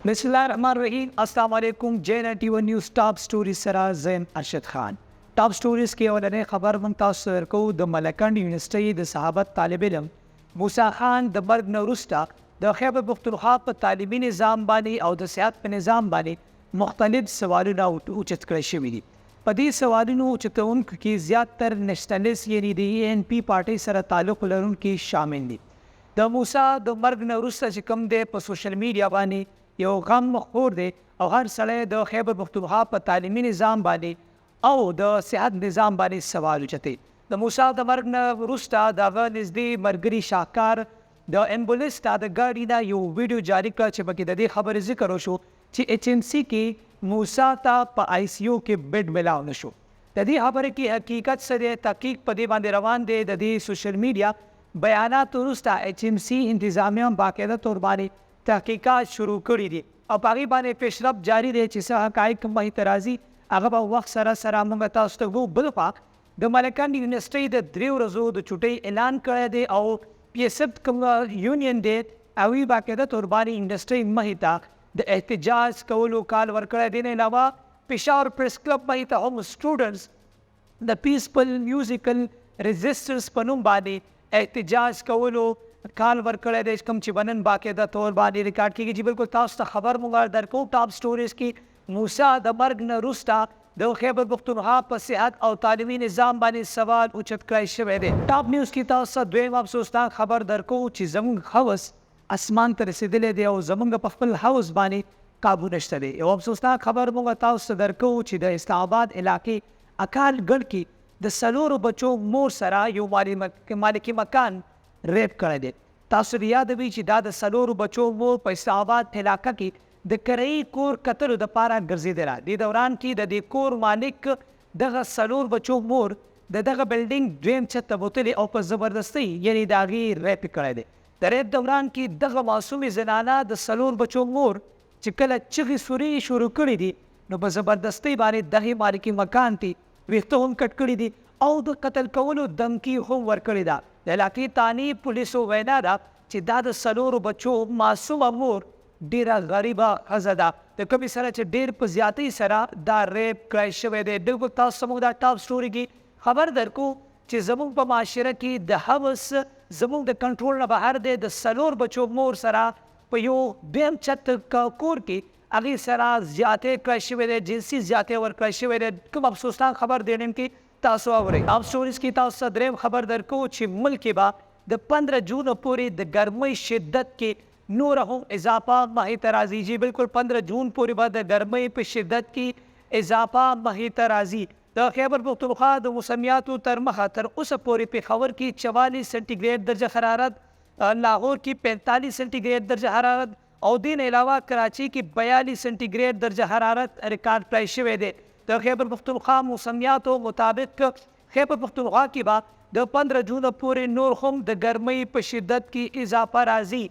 بسم الله الرحمن الرحیم. السلام علیکم. JN91 نیوز ټاپ سټوریز سره زم ارشد خان. ټاپ سټوریز کې اولنې خبر مونږ تاسو سره کوو د ملکند یونیورسيټي د صحابت طالب علم موسی خان د مرګ نه وروسته د خیبر پختونخوا په تعلیمي نظام باندې او د صحت په نظام باندې مختلف سوالونه اوچت کړی شوي دي. په دې سوالونو اوچتونکو کې زیاتر نشنلیست یعنی د ANP پارټۍ سره تعلق لرونکي شامل دي. د موسی د مرګ نه وروسته چې کوم دی په سوشل میډیا باندې یو غم خور دی او هر سړی د خیبر پختونخوا په تعلیمي نظام باندې او د صحت نظام باندې سوال اوچتوي. د موسی د مرګ نه وروسته د هغه نږدې ملګري شاهکار د امبولانس ته د ګاډي نه یو ویډیو جاري کړ چې پکې د دې خبرې ذکر وشو چې HMC کې موسی ته په ICU کې بیډ ملاو نه شو. د دې خبرې کې حقیقت څه دی؟ تحقیق په دې باندې روان دی. د دې سوشل میډیا بیانات وروسته HMC انتظامیه باقاعده طور باندې تحقیقات شروع کړي دي او په هغې باندې پیشرفت جاري دی چې څه حقایق مخې ته راځي هغه به وخت سره سره موږ تاسو ته وګورو. بل خوا د ملکند یونیورسيټي د 3 ورځو د چوټۍ اعلان کړی دی او PSF کوم یونین دی هغوی باقاعده طور باندې انډسټرۍ مخې ته د احتجاج کولو کال ورکړی دی. نه علاوه پېښور پریس کلب مخې ته هم سټوډنټس د پیسفل میوزیکل ريزسټرز په نوم باندې احتجاج کولو کال ورکړی دی کوم چې بنن باقاعده طور باندې ریکارډ کېږي. چې بالکل تاسو ته خبر مونږ درکوو ټاپ سټوریز کې موسی د مرګ نه وروسته د خیبر پختونخوا په صحت او تعلیمي نظام باندې سوال اوچت کړی شوی دی. ټاپ نیوز کې تاسو ته دویم افسوسناک خبر درکوو چې زموږ هوس اسمان ته رسېدلی دی او زموږ په خپل هوس باندې قابو نشته دی. یو افسوسناک خبر مونږ تاسو ته درکوو چې د اسلام آباد علاقې اکال ګډ کې د څلورو بچو مور سره یو مالکي مکان ریپ کړی دی. تاسو یاد وي چې دا د څلورو بچو مور په اسلام آباد علاقه کې د کرایي کور کتلو دپاره ګرځېدله. دې دوران کې د دې کور مالک دغه څلور بچو مور د دغه بلډینګ دویم چت ته بوتلې او په زبردستۍ یعنې د هغې ریپ کړی دی. د ریپ دوران کې دغه معصومې زنانه د څلور بچو مور چې کله چغې سورې شروع کړي دي نو په زبردستۍ باندې دغې مالکي مکان ته ویښته هم کټ کړي دي او د قتل کولو دمکي هم ورکړې ده. د علاقې تاني پولیسو وینا ده چې دا د څلورو بچو معصومه مور ډېره غریبه ښځه ده د کومې سره چې ډېر په زیاتۍ سره دا ریپ کړی شوی دی. بالکل تاسو زموږ دا ټاپ سټوري کې خبر درکو چې زموږ په معاشره کې د هوس زموږ د کنټرول نه بهر دی. د څلور بچو مور سره په یو دویم چت کور کې هغې سره زیاتې کړی شوی دی، جنسي زیاتې ورکړی شوی دی. کوم افسوسناک خبر دی نیم کې تاسو اورئ. ټاپ سټوریز کې تاسو ته دریم خبر درکو چې ملک کې به د 15 جون پورې د ګرمۍ شدت کې نور هم اضافه مخې ته راځي. جی بالکل 15 جون پورې به د ګرمۍ په شدت کې اضافه مخې ته راځي. د خیبر پختونخوا د موسمیاتو تر مخه تر اوسه پورې پېښور کې 44 سانتي ګریډ درجه حرارت، لاهور کې 45 سانتي ګریډ درجه حرارت او دین علاوه کراچي کې 42 سانتي ګریډ درجه حرارت ریکارډ کړی شوی دی. د خیبر پختونخوا موسمیاتو مطابق خیبر پختونخوا کې به د 15 جون پورې نور هم د ګرمۍ په شدت کې اضافه راځي.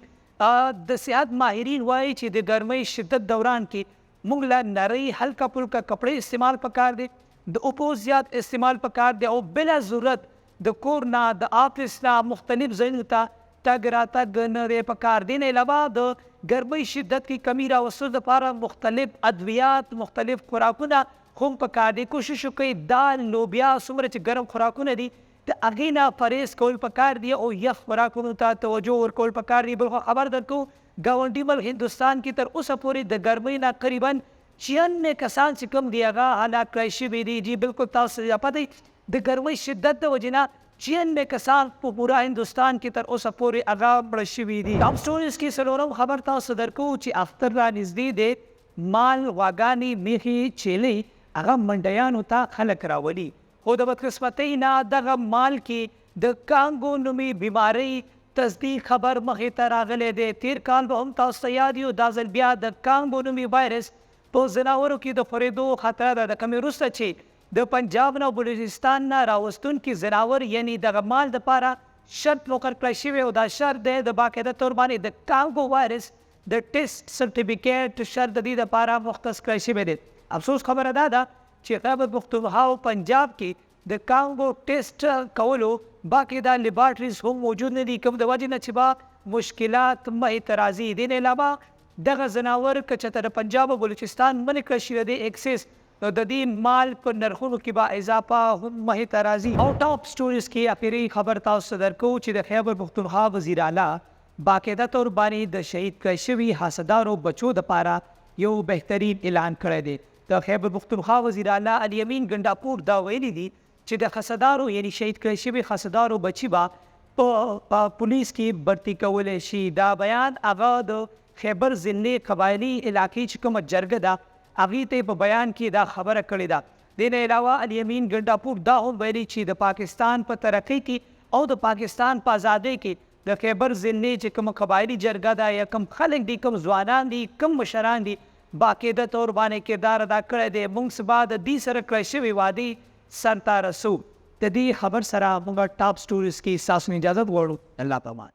د صحت ماهرین وایي چې د ګرمۍ شدت دوران کې موږ له نرۍ هلکه پلکه کپړې استعمال پکار دی، د اوبو زیات استعمال پکار دی او بلا ضرورت د کور نه د آفس نه مختلف ځایونو ته تګ راتګ نه دی پکار. دې نه علاوه د ګرمۍ شدت کې کمی راوستلو دپاره مختلف ادویات، مختلف خوراکونه هم پکار دی. کوشش وکړئ دال، لوبیا څومره چې ګرم خوراکونه دي د هغې نه پرهیز کول پکار دی او یخ خوراکونو ته توجه ورکول پکار دی. بل خو خبر درکو ګاونډي ملک هندوستان کې تر اوسه پورې د ګرمۍ نه قریبا 96 کسان چې کوم دی هغه هلاک کړی شوي دي. جی بالکل تاسو ته پته د ګرمۍ شدت د وجې نه 96 کسان په پوره هندوستان کې تر اوسه پورې هغه مړه شوي دي. ټاپ سټوریز کې څلورم خبر تاسو درکو چې اختر را نږدې دی. مال، غواګانې، میخې، چیلې هغه منډیانو ته خلک راولي خو د بدقسمتۍ نه دغه مال کې د کانګو نومي بیمارۍ تصدیق خبر مخې ته راغلی دی. تیر کال به هم تاسو ته یاد یو دا ځل بیا د کانګو نومي وایرس په ځناورو کې د خورېدو خطره ده. د کومې وروسته چې د پنجاب نه او بلوچستان نه راوستونکي ځناور یعنې دغه مال دپاره شرط مقرر کړی شوی او دا شرط دی د باقاعده طور باندې د کانګو وایرس د ټیسټ سرټیفیکیټ شرط د دې دپاره مختص کړی شوی دی. افسوس خبره دا ده چې خیبر پختونخوا او پنجاب کې د کانګو ټیسټ کولو باقاعده لیبارټریز هم موجود نه دي، کوم د وجې نه چې به مشکلات مخې ته راځي. دې نه علاوه دغه ځناور که چېرته د پنجاب او بلوچستان منع کړل شي د اکسس نو د دې مال په نرخونو کې به اضافه هم مخې ته راځي. او ټاپ سټوریز کې اخري خبر تاسو ته درکوو چې د خیبر پښتونخوا وزیر اعلی باقاعده طور باندې د شهید کړای شوي حسدارو بچو دپاره یو بهترین اعلان کړی دی. د خیبر پښتونخوا وزیر اعلی علي امین ګنډاپور دا ویلي دي چې د حسدارو یعنی شهید کړای شوي حسدارو بچي به په پولیس کې برتي کولی شي. دا بیان هغه د خیبر ضلعي قبایلي علاقې چې کومه جرګه ده هغې ته په بیان کې دا خبره کړې ده. دې نه علاوه علي امین ګنډاپور دا هم ویلي چې د پاکستان په ترقۍ کې او د پاکستان په ازادۍ کې د خیبر ضلعي چې کومه قبایلي جرګه ده یا کوم خلک دي، کوم ځوانان دي، کوم مشران دي، باقاعده طور باندې کردار ادا کړی دی. موږ سبا د دې سره کړی شوې وعدې سرته رسو. د دې خبر سره موږ ټاپ سټوریز کې ستاسو اجازت غواړو. الله پامان.